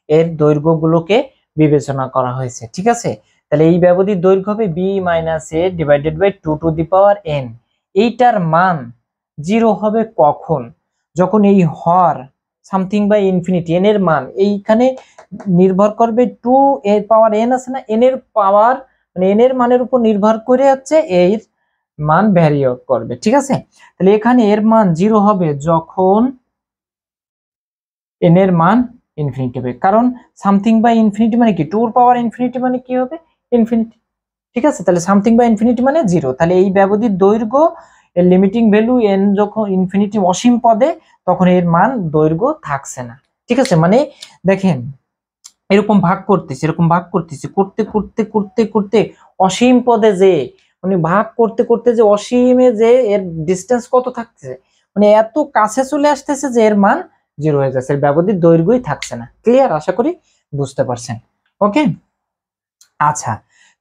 S1: এর দৈর্ঘ্যগুলোকে বিবেচনা করা হয়েছে, ঠিক আছে। তাহলে এই ব্যবধির দৈর্ঘ্য হবে B minus A divided by 2 to the power N. এইটার মান 0 হবে কখন, যখন এই হর সামথিং বাই ইনফিনিটি এন এর মান এইখানে নির্ভর করবে 2 এর পাওয়ার এন আছে না, এন এর পাওয়ার মানে এন এর মানের উপর নির্ভর করে হচ্ছে এর মান ভ্যারি করবে, ঠিক আছে। তাহলে এখানে এর মান 0 হবে যখন এন এর মান ইনফিনিটি হবে, কারণ সামথিং বাই ইনফিনিটি মানে কি, 2 এর পাওয়ার ইনফিনিটি মানে কি হবে, ইনফিনিটি, ঠিক আছে। তাহলে সামথিং বাই ইনফিনিটি মানে 0। তাহলে এই ব্যবধির দৈর্ঘ্য এর লিমিটিং ভ্যালু এন যখন ইনফিনিটি অসীম পদে, তখন এর মান দৈর্ঘ্য থাকছে না, ঠিক আছে। মানে দেখেন এরকম ভাগ করতেছি করতে করতে করতে করতে অসীম পদে যে, মানে ভাগ করতে করতে যে অসীমে যে এর ডিস্টেন্স কত থাকতেছে, মানে এত কাছে চলে আসতেছে যে এর মান 0 হয়ে যাচ্ছে, এর ব্যবধির দৈর্ঘ্যই থাকছে না। ক্লিয়ার? আশা করি বুঝতে পারছেন। ওকে, আচ্ছা,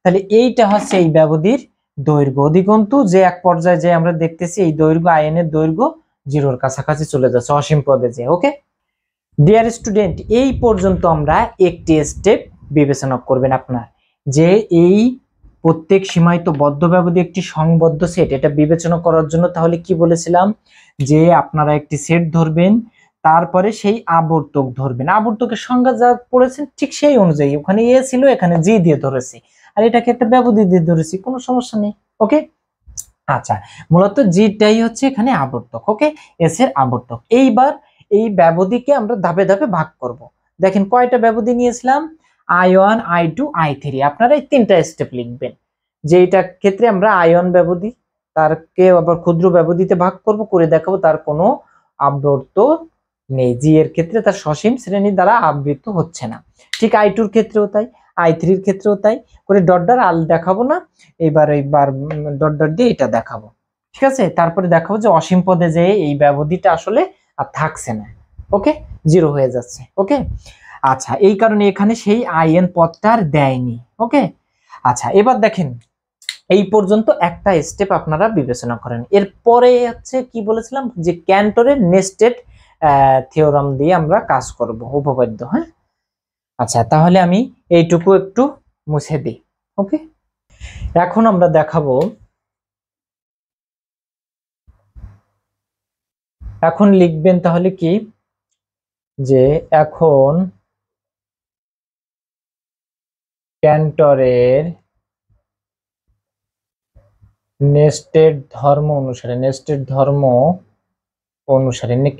S1: তাহলে এইটা হচ্ছে এই ব্যবধির দৈর্ঘ্য। অধিকন্তু যে এক পর্যায়ে যে আমরা দেখতেছি এই দৈর্ঘ্য আইএন এর দৈর্ঘ্য 0-র কাছাকাছি চলে যাচ্ছে অসীম পদে যে। ওকে ডিয়ার স্টুডেন্ট, এই পর্যন্ত আমরা একটি স্টেপ বিবেচনা করবেন আপনার, যে এই প্রত্যেক সীমায়িত বদ্ধ ব্যবধি একটি সংবদ্ধ সেট, এটা বিবেচনা করার জন্য তাহলে কি বলেছিলাম, যে আপনারা একটি সেট ধরবেন, তারপরে সেই আবর্তক ধরবেন, আবর্তকের সংজ্ঞা যা পড়েছেন ঠিক সেই অনুযায়ী, ওখানে এ ছিল এখানে জি দিয়ে ধরেছি, আর এটাকে একটা ব্যবধি দিয়ে ধরেছি, কোনো সমস্যা নেই। ওকে আচ্ছা, মূলত জিটাই হচ্ছে এখানে আবর্তক, ওকে এস এর আবর্তক। এইবার এই ব্যবধিকে আমরা ধাপে ধাপে ভাগ করব। দেখেন কয়টা ব্যবধি নিয়েছিলাম, I1 I2 I3। আপনারা এই তিনটা স্টেপ লিখবেন, যে এটা ক্ষেত্রে আমরা I1 ব্যবধি, তারকে আবার ক্ষুদ্র ব্যবধিতে ভাগ করব, করে দেখাবো তার কোনো আবর্ত নেই, জি এর ক্ষেত্রে তার সসীম শ্রেণী দ্বারা আবৃত হচ্ছে না। ঠিক I2 এর ক্ষেত্রেও তাই, I3 এর ক্ষেত্রেও তাই, করে ডট ডট আল দেখাবো না, এইবার ডট ডট দিয়ে এটা দেখাবো, ঠিক আছে। তারপরে দেখাবো যে অসীম পদে যে এই ব্যবধিটা আসলে আর থাকছে না, ওকে 0 হয়ে যাচ্ছে। ওকে আচ্ছা, এই কারণে এখানে সেই আইএন পদটা আর দেয়নি। ওকে আচ্ছা, এবার দেখেন এই পর্যন্ত একটা স্টেপ আপনারা বিবেচনা করেন। এরপরে হচ্ছে কি বলেছিলাম, যে ক্যান্টরের নেস্টেড থিওরাম দিয়ে আমরা কাজ করব, উপপাদ্য। হ্যাঁ আচ্ছা, তাহলে আমি এইটুকু একটু মুছে দিই। ওকে এখন আমরা দেখাবো, এখন লিখবেন তাহলে কি, যে এখন ক্যান্টরের নেস্টেড ধর্ম অনুসারে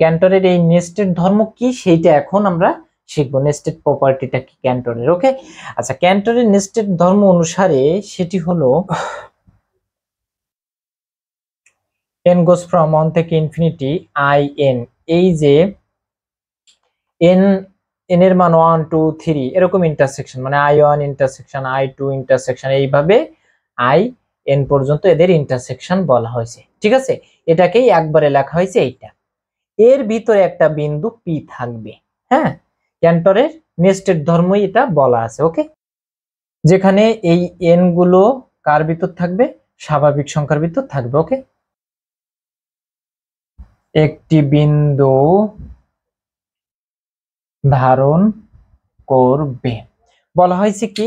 S1: ক্যান্টরের এই নেস্টেড ধর্ম কি সেইটা এখন আমরা শিখবো, নেস্টেড প্রপার্টিটা কি ক্যান্টরের। ওকে আচ্ছা, ক্যান্টরের নেস্টেড ধর্ম অনুসারে সেটি হলো n goes from 1 থেকে ইনফিনিটি in, এই যে n এর মান 1 2 3 এরকম ইন্টারসেকশন, মানে I1 ইন্টারসেকশন I2 ইন্টারসেকশন, এইভাবে in পর্যন্ত এদের ইন্টারসেকশন বলা হয়েছে, ঠিক আছে। এটাকেই একবারে লেখা হয়েছে এইটা, এর ভিতরে একটা বিন্দু P থাকবে। হ্যাঁ, ক্যান্টরের নেস্টেড ধর্মই এটা বলা আছে। ওকে যেখানে এই n গুলো কার ভিতর থাকবে, স্বাভাবিক সংখ্যার ভিতর থাকবে। ওকে একটি বিন্দু ধারণ করবে, বলা হয়েছে কি,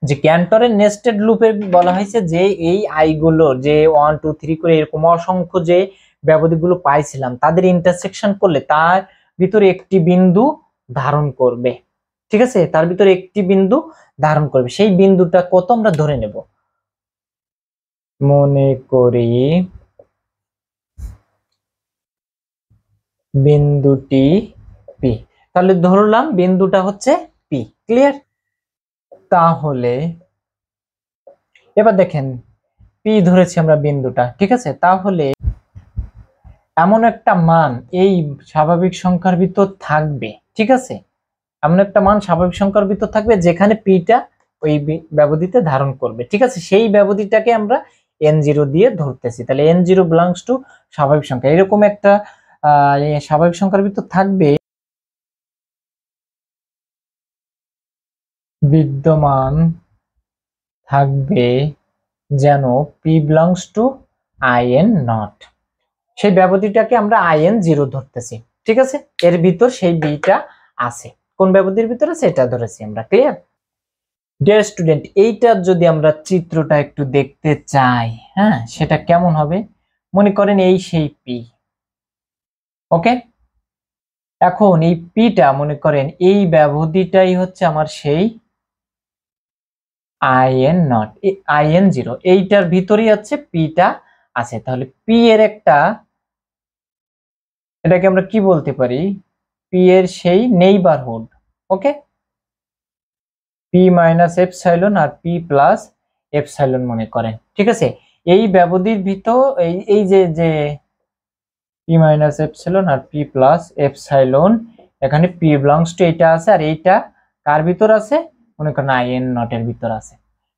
S1: যে ক্যান্টরের নেস্টেড লুপে বলা হয়েছে যে এই আই গুলো যে 1 2 3 করে এরকম অসংখ্য যে ব্যবধিগুলো পাইছিলাম, তাদের ইন্টারসেকশন করলে তার ভিতরে একটি বিন্দু ধারণ করবে, ঠিক আছে। তার ভিতরে একটি বিন্দু ধারণ করবে, সেই বিন্দুটা কত আমরা ধরে নেব, মনে করি বিন্দুটি পি, তাহলে ধরলাম বিন্দুটা হচ্ছে পি। ক্লিয়ার? তাহলে এবার দেখেন পি ধরেছি আমরা বিন্দুটা, ঠিক আছে। তাহলে এমন একটা মান এই স্বাভাবিক সংখ্যার ভিতর থাকবে, ঠিক আছে, এমন একটা মান স্বাভাবিক সংখ্যার ভিতর থাকবে যেখানে পিটা ওই ব্যবধিতে ধারণ করবে, ঠিক আছে, সেই ব্যবধিটাকে আমরা n0 দিয়ে ধরতেছি। তাহলে n0 বিলংস টু স্বাভাবিক সংখ্যা, এরকম একটা স্বাভাবিক সংখ্যার ভিতর থাকবে বিদ্যমান থাকবে যেন p belongs to in not, সেই ব্যবধিটাকে আমরা in0 ধরতেছি, ঠিক আছে, এর ভিতর সেই বিটা আছে, কোন ব্যবধির ভিতর আছে এটা ধরেছি আমরা। ক্লিয়ার? ডিয়ার স্টুডেন্ট, এইটার যদি আমরা চিত্রটা একটু দেখতে চাই, হ্যাঁ, সেটা কেমন হবে? মনে করেন এই সেই পি, ওকে, এখন এই পিটা মনে করেন এই ব্যবধিটাই হচ্ছে আমার সেই in নট, in0, এইটার ভিতরেই হচ্ছে পিটা আছে। তাহলে পি এর একটা, এটাকে আমরা কি বলতে পারি, পি এর সেই নেইবারহুড, ওকে, পি মাইনাস এপসাইলন আর পি প্লাস এপসাইলন মনে করেন, ঠিক আছে, এই ব্যবধির ভিতর এই যে যে পি মাইনাস এপসাইলন আর পি প্লাস এপসাইলন, এখানে পি বিলংস টু এটা আছে, আর এইটা কার ভিতর আছে, মনে করেন in নট এর ভিতর আছে।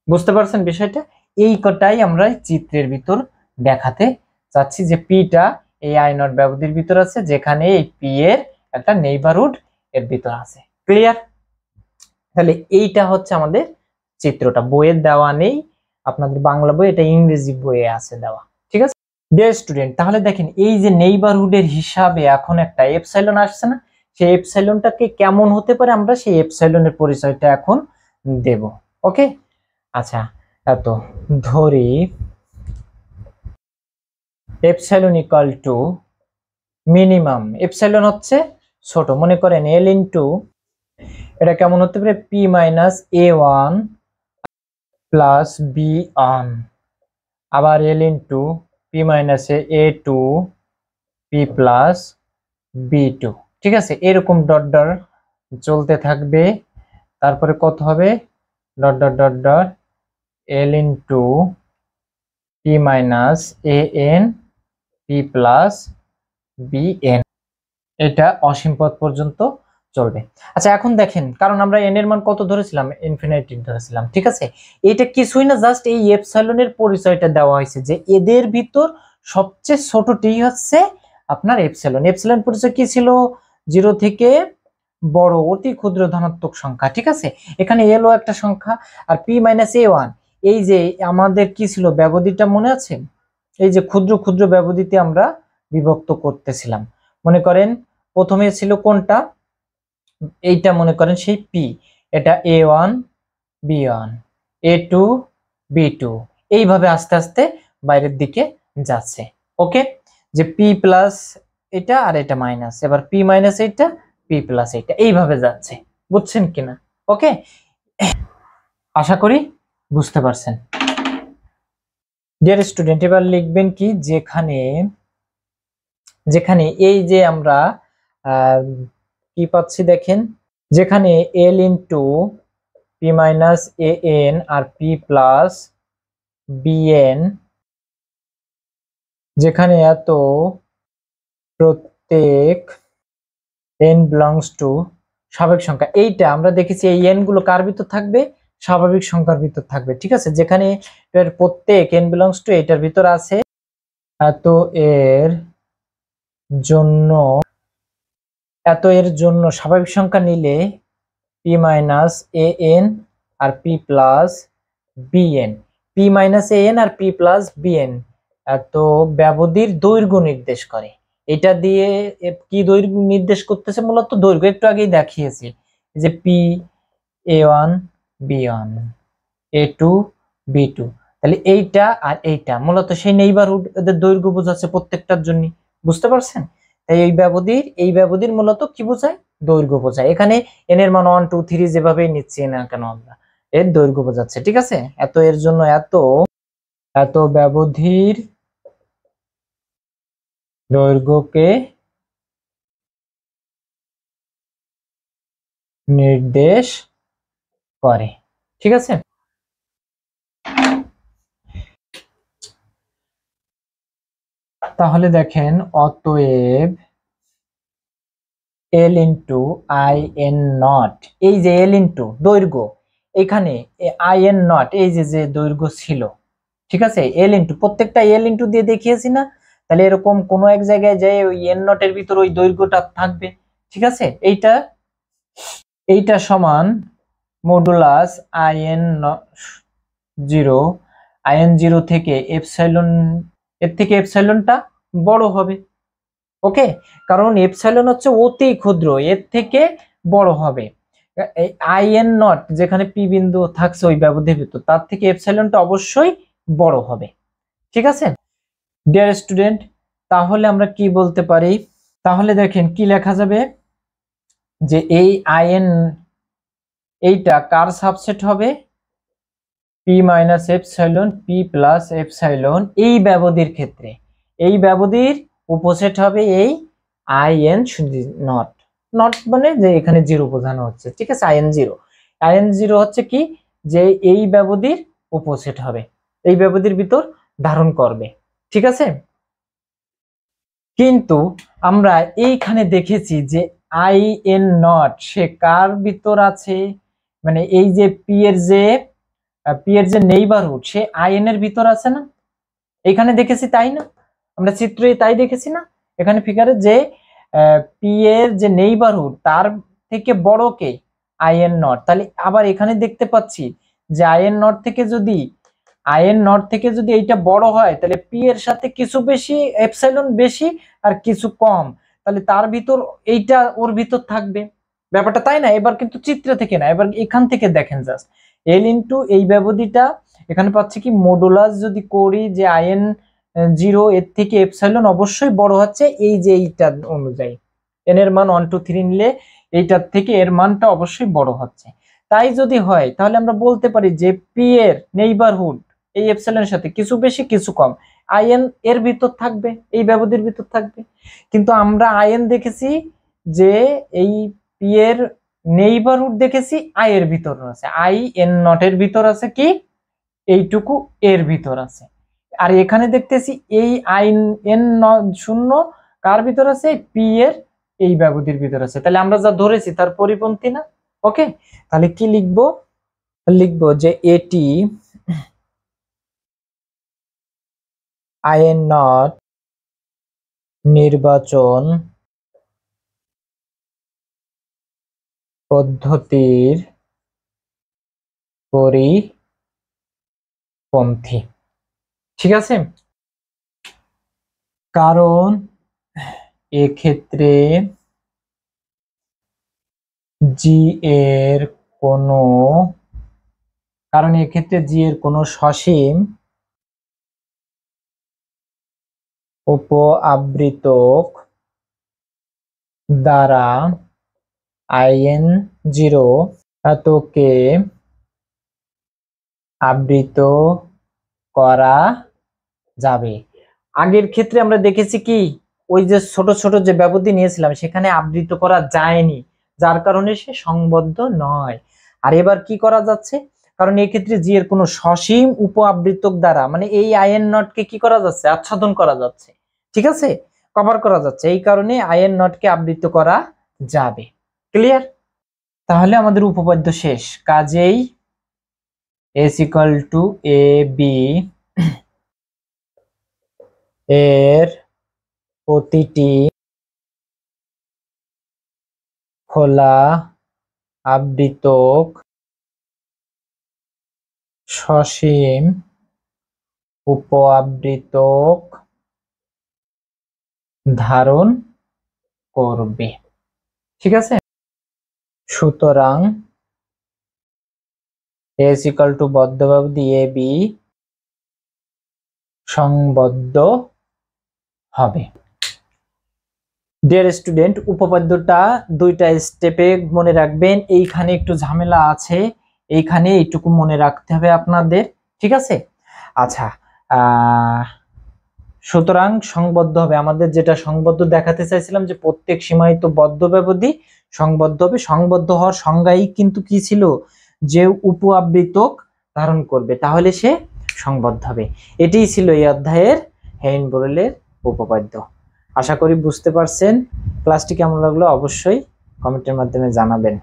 S1: বুঝতে পারছেন বিষয়টা? এই কটাই আমরা চিত্রের ভিতর দেখাতে চাচ্ছি যে পিটা এই i নট ব্যবধির ভিতর আছে যেখানে এই পি এর একটা নেইবারহুড এর ভিতর আছে। ক্লিয়ার? তাহলে এইটা হচ্ছে আমাদের চিত্রটা, বইয়ের দেওয়া নেই, আপনাদের বাংলা বই, এটা ইংরেজি বইয়ে আছে দেওয়া, ঠিক আছে ডিয়ার স্টুডেন্ট। তাহলে দেখেন এই যে নেইবারহুডের হিসাবে এখন একটা এপসাইলন আসছে না, সেই এপসাইলনটাকে কেমন হতে পারে আমরা সেই এপসাইলনের পরিচয়টা এখন দেব, ওকে। আচ্ছা, এত ধরি epsilon equal to minimum, epsilon হচ্ছে ছোট, মনে করেন এল ইনটু, এটা কেমন হতে পারে, P minus a1 plus b1, আবার এল into P minus a2 P plus b2, ঠিক আছে, এরকম ডট ডট চলতে থাকবে। তারপরে কত হবে, dot dot dot dot L into P minus an P plus bn, এটা অসীম পদ পর্যন্ত চলবে। আচ্ছা, এখন দেখেন, কারণ আমরা n এর মান কত ধরেছিলাম, ইনফিনিটি ধরেছিলাম, ঠিক আছে, এটা কিছুই না, জাস্ট এই এপসাইলনের পরিচয়টা দেওয়া হয়েছে যে এদের ভিতর সবচেয়ে ছোটটি হচ্ছে আপনার এপসাইলন। এপসাইলন পরিচয় কি ছিল, 0 থেকে বড় অতি ক্ষুদ্র ধনাত্মক সংখ্যা, ঠিক আছে, এখানে এল ও একটা সংখ্যা, আর পি মাইনাস a1, এই যে আমাদের কি ছিল ব্যবধিটা মনে আছে, এই যে ক্ষুদ্র ক্ষুদ্র ব্যবধিতে আমরা বিভক্ত করতেছিলাম, মনে করেন প্রথমে ছিল কোনটা, এইটা মনে করেন সেই পি, এটা a1 b1 a2 b2, এইভাবে আস্তে আস্তে বাইরের দিকে যাচ্ছে, ওকে, যে পি প্লাস এটা আর এটা মাইনাস, এবার পি মাইনাস এটা পি প্লাস এটা, এইভাবে যাচ্ছে, বুঝছেন কিনা? ওকে, আশা করি বুঝতে পারছেন ডিয়ার স্টুডেন্ট। এবার লিখবেন কি, যেখানে যেখানে এই যে আমরা কি পাচ্ছি দেখেন, যেখানে L into P minus an আর পি প্লাস bn, যেখানে এত প্রত্যেক n বিলংস টু স্বাভাবিক সংখ্যা, এইটা আমরা দেখেছি এই n গুলো কার ভিতর থাকবে, স্বাভাবিক সংখ্যার ভিতর থাকবে, ঠিক আছে, যেখানে এর প্রত্যেক n বিলংস টু এটার ভিতর আছে, এত এর জন্য, এত এর জন্য স্বাভাবিক সংখ্যা নিলে পি মাইনাস an আর P plus bn, P minus an আর পি প্লাস bn এত ব্যবধির দৈর্ঘ্য নির্দেশ করে। এটা দিয়ে কি দৈর্ঘ্য নির্দেশ করতেছে, মূলত দৈর্ঘ্য একটু আগেই দেখিয়েছি, যে P a1 b1 a2 b2, তাহলে এইটা আর এইটা মূলত সেই নেইবারহুড, এদের দৈর্ঘ্য বোঝাচ্ছে প্রত্যেকটার জন্য, বুঝতে পারছেন? তাই এই ব্যবধির মূলত কি বোঝায়, দৈর্ঘ্য বোঝায়। এখানে n এর মান 1 2 3 যেভাবেই নিচ্ছি না কেন আমরা, এর দৈর্ঘ্য বোঝাচ্ছে, ঠিক আছে, এত এর জন্য এত এত ব্যবধির দৈর্ঘ্যকে নির্দেশ করে, ঠিক আছে। তাহলে দেখেন অতএব L into I N not, এই যে এল ইন্টু দৈর্ঘ্য, এখানে আই এন নট এই যে যে দৈর্ঘ্য ছিল, ঠিক আছে, এল ইন্টু প্রত্যেকটা এল ইন্টু দিয়ে দেখিয়েছি না, তাহলে এরকম কোনো এক জায়গায় যে ওই এন নটের ভিতর ওই দৈর্ঘ্যটা থাকবে, ঠিক আছে। এইটা সমান modulus I N zero, I N zero থেকে এপসাইলন, এর থেকে এপসাইলনটা বড় হবে, ওকে, কারণ এপসাইলন হচ্ছে অতি ক্ষুদ্র, এর থেকে বড় হবে। আই এন নট যেখানে পি বিন্দু থাকছে ওই ব্যবধির ভিতর, তার থেকে এপসাইলনটা অবশ্যই বড় হবে, ঠিক আছে ডিয়ার স্টুডেন্ট। তাহলে আমরা কি বলতে পারি, তাহলে দেখেন কি লেখা যাবে, যে এই আই এন এইটা কার সাবসেট হবে, P minus epsilon P plus epsilon, এই ব্যবধির ক্ষেত্রে এই ব্যবধির উপসেট হবে এই আই এন নট, নট মানে যে এখানে জিরো বোঝানো হচ্ছে, ঠিক আছে, আই এন জিরো হচ্ছে কি, যে এই ব্যবধির উপসেট হবে, এই ব্যবধির ভিতর ধারণ করবে, ঠিক আছে। কিন্তু আমরা এইখানে দেখেছি যে আই এন নট সে কার ভিতর আছে, মানে এই যে পি এর যে নেইবারহুড সে আই এন এর ভিতর আছে না, এখানে দেখেছি তাই না, আমরা চিত্রে তাই দেখেছি না, এখানে ফিগারে যে পি এর যে নেইবারহুড তার থেকে বড় কে, আই এন নট, তাহলে আবার এখানে দেখতে পাচ্ছি যে আই এন নট থেকে যদি এইটা বড় হয়, তাহলে পি এর সাথে কিছু বেশি এপসাইলন বেশি আর কিছু কম, তাহলে তার ভিতর এইটা ওর ভিতর থাকবে, ব্যাপারটা তাই না। এবার কিন্তু চিত্র থেকে না, এবার এখান থেকে দেখেন জাস্ট এল ইন্টু এই ব্যবধিটা, এখানে পাচ্ছি কি মডুলাস যদি করি যে আই এন জিরো এর থেকে এপসাইলন অবশ্যই বড় হচ্ছে, এই যে এইটা অনুযায়ী এন এর মান 1 2 3 নিলে এইটার থেকে এর মানটা অবশ্যই বড় হচ্ছে। তাই যদি হয় তাহলে আমরা বলতে পারি যে পি এর নেইবারহুড এই এপসাইলনের সাথে কিছু বেশি কিছু কম আই এন এর ভিতর থাকবে, এই ব্যবধির ভিতর থাকবে। কিন্তু আমরা আই এন দেখেছি যে এই পি এর নেইবারহুড দেখেছি আই এর ভিতর আছে, আই এন নট এর ভিতর আছে কি এইটুকু এর ভিতর আছে, আর এখানে দেখতেছি এই আই এন শূন্য কার ভিতর আছে, পি এর এই ব্যবধির ভিতর আছে, তাহলে আমরা যা ধরেছি তার পরিপন্থী না, ওকে। তাহলে কি লিখবো যে এটি আই এন নট নির্বাচন পদ্ধতির পরিপন্থী, ঠিক আছে, কারণ এক্ষেত্রে জি এর কোনো সসীম উপ আবৃতক দ্বারা আই এন জিরো এতকে আবৃত করা যাবে। আগের ক্ষেত্রে আমরা দেখেছি কি ওই যে ছোট ছোট যে ব্যবধি নিয়েছিলাম সেখানে আবৃত করা যায়নি, যার কারণে সে সংবদ্ধ নয়। আর এবার কি করা যাচ্ছে, কারণ এই ক্ষেত্রে জি এর কোনো সসীম উপ আবৃতক দ্বারা মানে এই আই এন নটকে কি করা যাচ্ছে, আচ্ছাদন করা যাচ্ছে, ঠিক আছে, কভার করা যাচ্ছে, এই কারণে আই এন নটকে আবৃত করা যাবে। ক্লিয়ার? তাহলে আমাদের উপপাদ্য শেষ, কাজেই S equal to A B এর প্রতিটি খোলা আবৃতক সসীম উপ আবৃতক ধারণ করবে, ঠিক আছে। সুতরাং এস ইকুয়াল টু বদ্ধ ব্যবধি এ বি সংবদ্ধ হবে। ডিয়ার স্টুডেন্ট, উপপাদ্যটা দুইটা স্টেপে মনে রাখবেন, এইখানে একটু ঝামেলা আছে, এইখানে এইটুকু মনে রাখতে হবে আপনাদের, ঠিক আছে। আচ্ছা, সুতরাং সংবদ্ধ হবে, আমাদের যেটা সংবদ্ধ দেখাতে চাইছিলাম যে প্রত্যেক সীমায়িত বদ্ধ ব্যবধি সংবদ্ধ হবে, সংবদ্ধ হওয়ার সংজ্ঞাই কিন্তু কি ছিল, যে উপ আবৃতক ধারণ করবে তাহলে সে সংবদ্ধ হবে। এটাই ছিল এই অধ্যায়ের হেইন-বোরেলের উপপাদ্য। আশা করি বুঝতে পারছেন। ক্লাসটি কেমন লাগলো অবশ্যই কমেন্টের মাধ্যমে জানাবেন।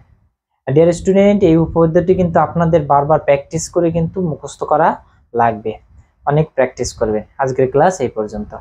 S1: ডিয়ার স্টুডেন্ট, এই উপপাদ্যটি কিন্তু আপনাদের বারবার প্র্যাকটিস করে কিন্তু মুখস্থ করা লাগবে। অনেক প্র্যাকটিস করবেন। আজকের ক্লাস এই পর্যন্ত।